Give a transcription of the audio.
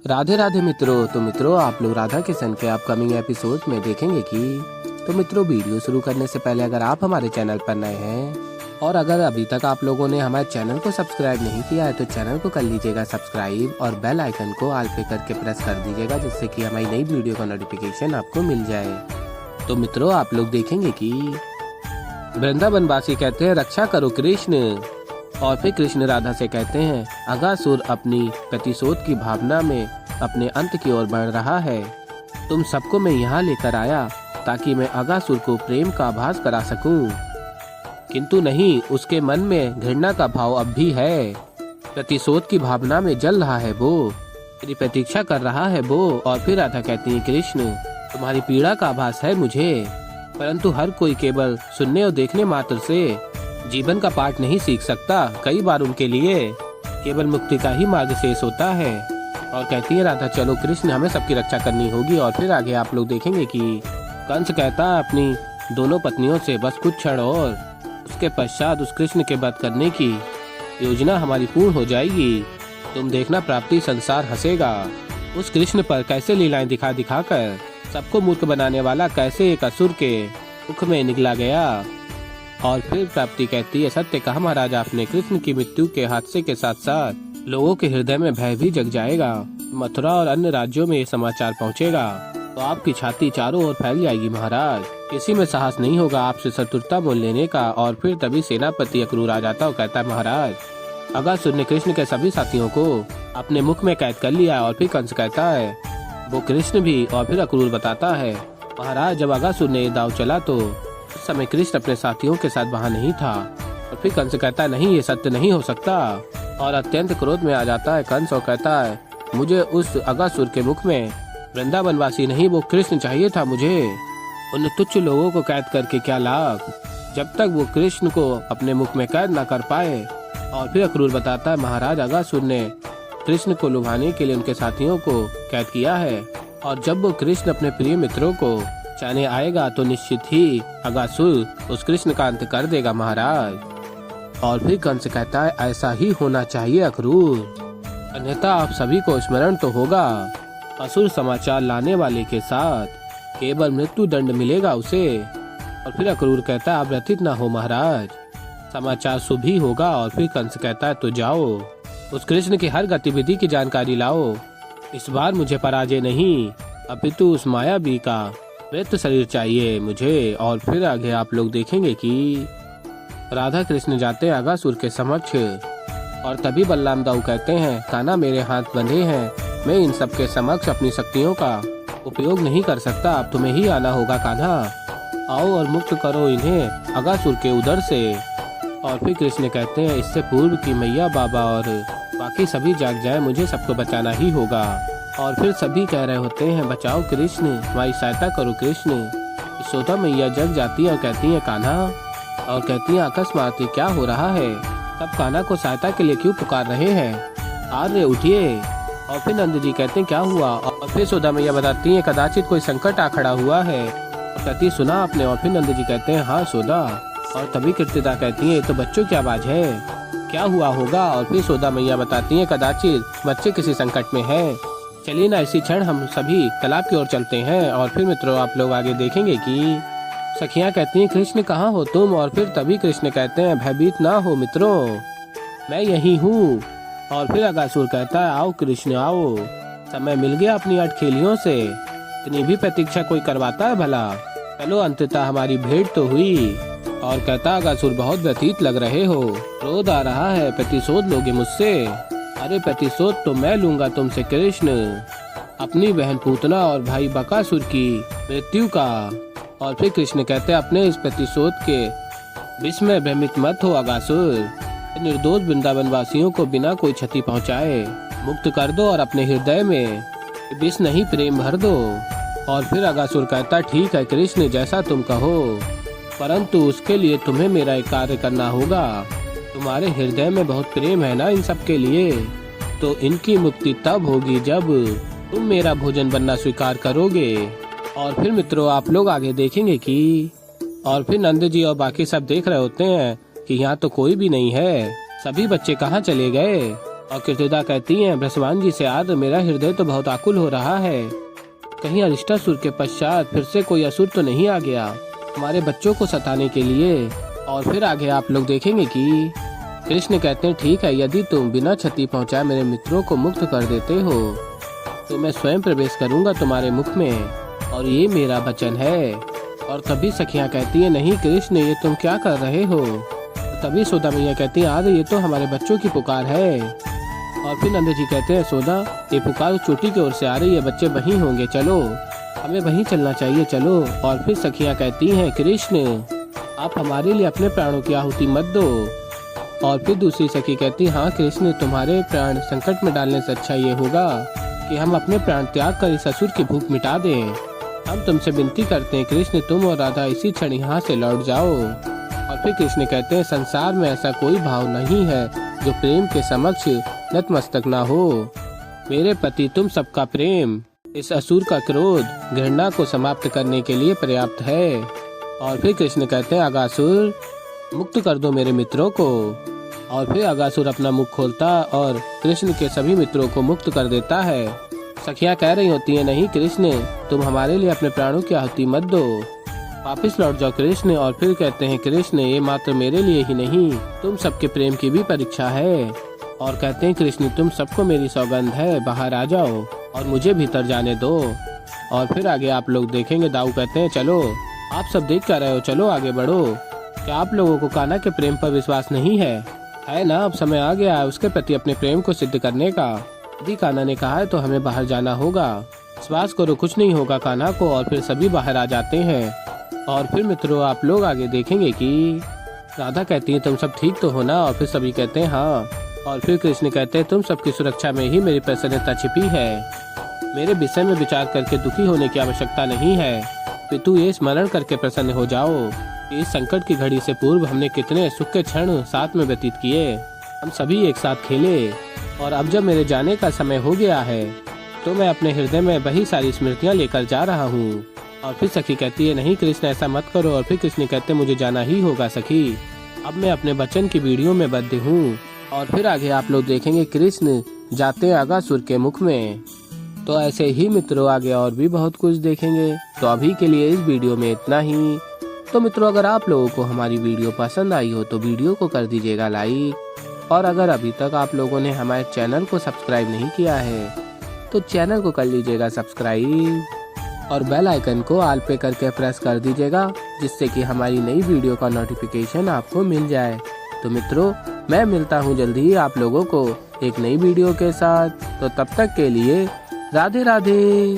राधे राधे मित्रों। तो मित्रों, आप लोग राधा किशन के अपकमिंग एपिसोड में देखेंगे कि मित्रों, वीडियो शुरू करने से पहले अगर आप हमारे चैनल पर नए हैं और अगर अभी तक आप लोगों ने हमारे चैनल को सब्सक्राइब नहीं किया है तो चैनल को कर लीजिएगा सब्सक्राइब और बेल आइकन को ऑल पे करके प्रेस कर दीजिएगा, जिससे कि हमारी नई वीडियो का नोटिफिकेशन आपको मिल जाए। तो मित्रों, आप लोग देखेंगे कि वृंदावनवासी कहते हैं रक्षा करो कृष्ण, और फिर कृष्ण राधा से कहते हैं अगासुर अपनी प्रतिशोध की भावना में अपने अंत की ओर बढ़ रहा है। तुम सबको मैं यहाँ लेकर आया ताकि मैं अगासुर को प्रेम का आभास करा सकूं, किंतु नहीं, उसके मन में घृणा का भाव अब भी है। प्रतिशोध की भावना में जल रहा है वो, मेरी प्रतीक्षा कर रहा है वो। और फिर राधा कहती है कृष्ण, तुम्हारी पीड़ा का आभास है मुझे, परंतु हर कोई केवल सुनने और देखने मात्र से जीवन का पाठ नहीं सीख सकता। कई बार उनके लिए केवल मुक्ति का ही मार्ग शेष होता है। और कहती है राधा, चलो कृष्ण, हमें सबकी रक्षा करनी होगी। और फिर आगे आप लोग देखेंगे कि कंस कहता है अपनी दोनों पत्नियों से बस कुछ क्षण और, उसके पश्चात उस कृष्ण के वध करने की योजना हमारी पूर्ण हो जाएगी। तुम देखना, प्राप्ति संसार हंसेगा। उस कृष्ण पर कैसे लीलाएं दिखा दिखा कर सबको मूर्ख बनाने वाला कैसे एक असुर के मुख में निकला गया। और फिर प्राप्ति कहती है, सत्य कहा महाराज आपने, कृष्ण की मृत्यु के हादसे के साथ साथ लोगों के हृदय में भय भी जग जाएगा। मथुरा और अन्य राज्यों में ये समाचार पहुंचेगा तो आपकी छाती चारों ओर फैल जाएगी महाराज। किसी में साहस नहीं होगा आपसे शत्रुता मोल लेने का। और फिर तभी सेनापति अक्रूर आ जाता और कहता है, महाराज अगासुर ने कृष्ण के सभी साथियों को अपने मुख में कैद कर लिया। और फिर कंस कहता है वो कृष्ण भी। और फिर अक्रूर बताता है, महाराज जब अगासुर ने दाव चला तो उस समय कृष्ण अपने साथियों के साथ वहाँ नहीं था। और फिर कंस कहता है, नहीं, ये सत्य नहीं हो सकता। और अत्यंत क्रोध में आ जाता है कंस और कहता है, मुझे उस अगासुर के मुख में वृंदावनवासी नहीं, वो कृष्ण चाहिए था मुझे। उन तुच्छ लोगों को कैद करके क्या लाभ, जब तक वो कृष्ण को अपने मुख में कैद न कर पाए। और फिर अक्रूर बताता है, महाराज अगासुर ने कृष्ण को लुभाने के लिए उनके साथियों को कैद किया है, और जब वो कृष्ण अपने प्रिय मित्रों को चाहने आएगा तो निश्चित ही अगासुर उस कृष्ण का अंत कर देगा महाराज। और फिर कंस कहता है, ऐसा ही होना चाहिए अक्रूर, अन्यथा आप सभी को स्मरण तो होगा, असुर समाचार लाने वाले के साथ केवल मृत्यु दंड मिलेगा उसे। और फिर अक्रूर कहता है, आप व्यथित ना हो महाराज, समाचार शुभ ही होगा। और फिर कंस कहता है, तो जाओ उस कृष्ण की हर गतिविधि की जानकारी लाओ। इस बार मुझे पराजय नहीं, अपितु उस मायावी का मृत शरीर चाहिए मुझे। और फिर आगे आप लोग देखेंगे कि राधा कृष्ण जाते हैं अगासुर के समक्ष। और तभी बलराम दाऊ कहते हैं, कान्हा मेरे हाथ बंधे हैं, मैं इन सब के समक्ष अपनी शक्तियों का उपयोग नहीं कर सकता, अब तुम्हें ही आना होगा कान्हा। आओ और मुक्त करो इन्हें अगासुर के उदर से। और फिर कृष्ण कहते हैं, इससे पूर्व की मैया बाबा और बाकी सभी जाग जाए, मुझे सबको बचाना ही होगा। और फिर सभी कह रहे होते हैं, बचाओ कृष्ण, हमारी सहायता करो कृष्ण। यशोदा मैया जग जाती है और कहती है, कान्हा, और कहती है, अकस्मात क्या हो रहा है, तब कान्हा को सहायता के लिए क्यों पुकार रहे हैं, आर्य उठिए। और फिर नंद जी कहते हैं, क्या हुआ। और फिर यशोदा मैया बताती है, कदाचित कोई संकट आ खड़ा हुआ है। और कहती, सुना आपने। और फिर नंद जी कहते हैं, हाँ यशोदा। और तभी कृतिका कहती है, ये तो बच्चों की आवाज है, क्या हुआ होगा। और फिर यशोदा मैया बताती है, कदाचित बच्चे किसी संकट में है, चलिए ना इसी क्षण हम सभी तालाब की ओर चलते हैं। और फिर मित्रों, आप लोग आगे देखेंगे कि सखियां कहती हैं, कृष्ण कहाँ हो तुम। और फिर तभी कृष्ण कहते हैं, भयभीत ना हो मित्रों, मैं यही हूँ। और फिर अगासुर कहता है, आओ कृष्ण आओ, समय मिल गया अपनी अटखेलियों से, इतनी भी प्रतीक्षा कोई करवाता है भला, चलो अंततः हमारी भेंट तो हुई। और कहता, अगासुर बहुत व्यथित लग रहे हो, क्रोध आ रहा है, प्रतिशोध लोगे मुझसे। अरे प्रतिशोध तो मैं लूंगा तुमसे कृष्ण, अपनी बहन पूतना और भाई बकासुर की मृत्यु का। और फिर कृष्ण कहते हैं, अपने इस प्रतिशोध के विष में भ्रमित मत हो अगासुर, निर्दोष वृंदावन वासियों को बिना कोई क्षति पहुंचाए मुक्त कर दो और अपने हृदय में विष नहीं प्रेम भर दो। और फिर अगासुर कहता, ठीक है कृष्ण, जैसा तुम कहो, परंतु उसके लिए तुम्हें मेरा एक कार्य करना होगा। तुम्हारे हृदय में बहुत प्रेम है ना इन सब के लिए, तो इनकी मुक्ति तब होगी जब तुम मेरा भोजन बनना स्वीकार करोगे। और फिर मित्रों, आप लोग आगे देखेंगे कि और फिर नंद जी और बाकी सब देख रहे होते हैं कि यहाँ तो कोई भी नहीं है, सभी बच्चे कहाँ चले गए। और कृतिदा कहती है, भ्रष्वान जी से आज मेरा हृदय तो बहुत आकुल हो रहा है। कहीं अरिष्टासुर के पश्चात फिर से कोई असुर तो नहीं आ गया हमारे बच्चों को सताने के लिए। और फिर आगे आप लोग देखेंगे कि कृष्ण कहते हैं, ठीक है, यदि तुम बिना क्षति पहुंचाए मेरे मित्रों को मुक्त कर देते हो तो मैं स्वयं प्रवेश करूंगा तुम्हारे मुख में, और ये मेरा वचन है। और तभी सखियां कहती है, नहीं कृष्ण, ये तुम क्या कर रहे हो। तभी यशोदा मैया कहती है, आदि ये तो हमारे बच्चों की पुकार है। और फिर नंद जी कहते हैं, यशोदा ये पुकार चोटी की ओर से आ रही है, बच्चे वहीं होंगे, चलो हमें वहीं चलना चाहिए, चलो। और फिर सखियां कहती हैं, कृष्ण आप हमारे लिए अपने प्राणों की आहुति मत दो। और फिर दूसरी सखी कहती, हाँ कृष्ण, तुम्हारे प्राण संकट में डालने से अच्छा ये होगा कि हम अपने प्राण त्याग कर इस असुर की भूख मिटा दें। हम तुमसे विनती करते हैं कृष्ण, तुम और राधा इसी क्षण यहाँ से लौट जाओ। और फिर कृष्ण कहते हैं, संसार में ऐसा कोई भाव नहीं है जो प्रेम के समक्ष नतमस्तक ना हो। मेरे पति तुम सबका प्रेम इस असुर का क्रोध घृणा को समाप्त करने के लिए पर्याप्त है। और फिर कृष्ण कहते हैं, अगासुर मुक्त कर दो मेरे मित्रों को। और फिर अगासुर अपना मुख खोलता और कृष्ण के सभी मित्रों को मुक्त कर देता है। सखियां कह रही होती हैं, नहीं कृष्ण, तुम हमारे लिए अपने प्राणों की आहुति मत दो, वापिस लौट जाओ कृष्ण। और फिर कहते हैं, कृष्ण ये मात्र मेरे लिए ही नहीं, तुम सबके प्रेम की भी परीक्षा है। और कहते हैं, कृष्ण तुम सबको मेरी सौगंध है, बाहर आ जाओ और मुझे भीतर जाने दो। और फिर आगे आप लोग देखेंगे, दाऊ कहते हैं, चलो आप सब देख क्या रहे हो, चलो आगे बढ़ो। क्या आप लोगों को कान्हा के प्रेम पर विश्वास नहीं है ना। अब समय आ गया है उसके प्रति अपने प्रेम को सिद्ध करने का। यदि कान्हा ने कहा है तो हमें बाहर जाना होगा। विश्वास करो कुछ नहीं होगा कान्हा को। और फिर सभी बाहर आ जाते हैं। और फिर मित्रों आप लोग आगे देखेंगे कि राधा कहती है, तुम सब ठीक तो हो ना। और फिर सभी कहते हैं हाँ। और फिर कृष्ण कहते हैं, तुम सबकी सुरक्षा में ही मेरी प्रसन्नता छिपी है, मेरे विषय में विचार करके दुखी होने की आवश्यकता नहीं है। पितु ये स्मरण करके प्रसन्न हो जाओ कि इस संकट की घड़ी से पूर्व हमने कितने सुख के क्षण साथ में व्यतीत किए, हम सभी एक साथ खेले। और अब जब मेरे जाने का समय हो गया है तो मैं अपने हृदय में वही सारी स्मृतियाँ लेकर जा रहा हूँ। और फिर सखी कहती है, नहीं कृष्ण ऐसा मत करो। और फिर कृष्ण कहते हैं, मुझे जाना ही होगा सखी, अब मैं अपने वचन की वीडियो में बद्ध हूँ। और फिर आगे आप लोग देखेंगे कृष्ण जाते हैं अगासुर के मुख में। तो ऐसे ही मित्रों आगे और भी बहुत कुछ देखेंगे। तो अभी के लिए इस वीडियो में इतना ही। तो मित्रों अगर आप लोगों को हमारी वीडियो पसंद आई हो तो वीडियो को कर दीजिएगा लाइक। और अगर अभी तक आप लोगों ने हमारे चैनल को सब्सक्राइब नहीं किया है तो चैनल को कर लीजिएगा सब्सक्राइब, और बेल आइकन को ऑल पे करके प्रेस कर दीजिएगा, जिससे कि हमारी नई वीडियो का नोटिफिकेशन आपको मिल जाए। तो मित्रों मैं मिलता हूँ जल्दी ही आप लोगों को एक नई वीडियो के साथ। तो तब तक के लिए राधे राधे।